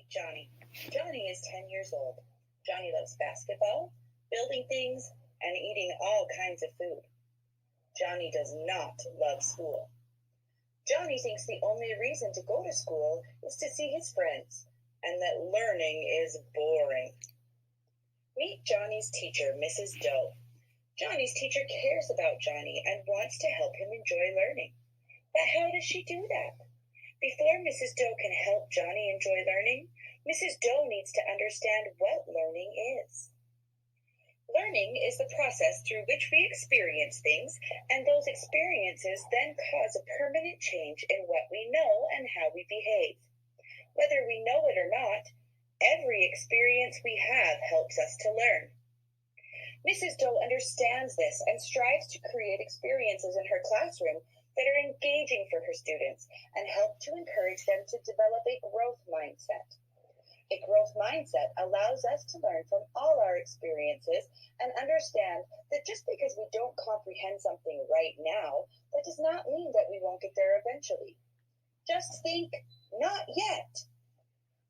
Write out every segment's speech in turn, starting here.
Meet Johnny. Johnny is 10 years old. Johnny loves basketball, building things, and eating all kinds of food. Johnny does not love school. Johnny thinks the only reason to go to school is to see his friends, and that learning is boring. Meet Johnny's teacher, Mrs. Doe. Johnny's teacher cares about Johnny and wants to help him enjoy learning. But how does she do that? Before Mrs. Doe can help Johnny enjoy learning, Mrs. Doe needs to understand what learning is. Learning is the process through which we experience things, and those experiences then cause a permanent change in what we know and how we behave. Whether we know it or not, every experience we have helps us to learn. Mrs. Doe understands this and strives to create experiences in her classroom that are engaging for her students and help to encourage them to develop a growth mindset. A growth mindset allows us to learn from all our experiences and understand that just because we don't comprehend something right now, that does not mean that we won't get there eventually. Just think, not yet.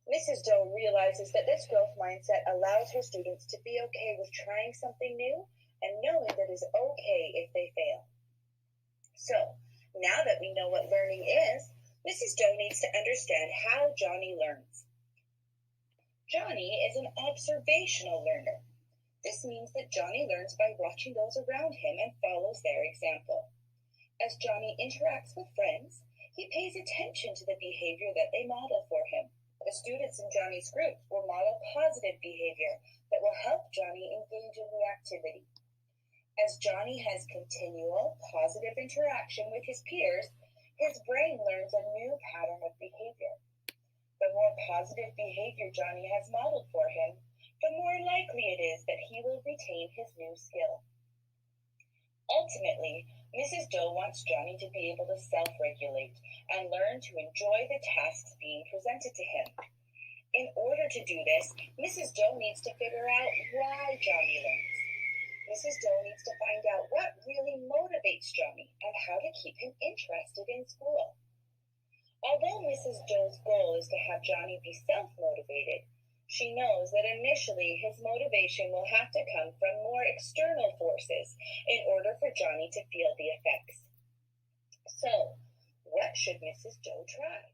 Mrs. Doe realizes that this growth mindset allows her students to be okay with trying something new and knowing that it's okay if they fail. So, now that we know what learning is, Mrs. Doe needs to understand how Johnny learns. Johnny is an observational learner. This means that Johnny learns by watching those around him and follows their example. As Johnny interacts with friends, he pays attention to the behavior that they model for him. The students in Johnny's group will model positive behavior that will help Johnny engage in the activity. As Johnny has continual positive interaction with his peers, his brain learns a new pattern of behavior. The more positive behavior Johnny has modeled for him, the more likely it is that he will retain his new skill. Ultimately, Mrs. Doe wants Johnny to be able to self-regulate and learn to enjoy the tasks being presented to him. In order to do this, Mrs. Doe needs to figure out why Johnny learns. Mrs. Doe needs to find out what really motivates Johnny and how to keep him interested in school. Although Mrs. Doe's goal is to have Johnny be self-motivated, she knows that initially his motivation will have to come from more external forces in order for Johnny to feel the effects. So, what should Mrs. Doe try?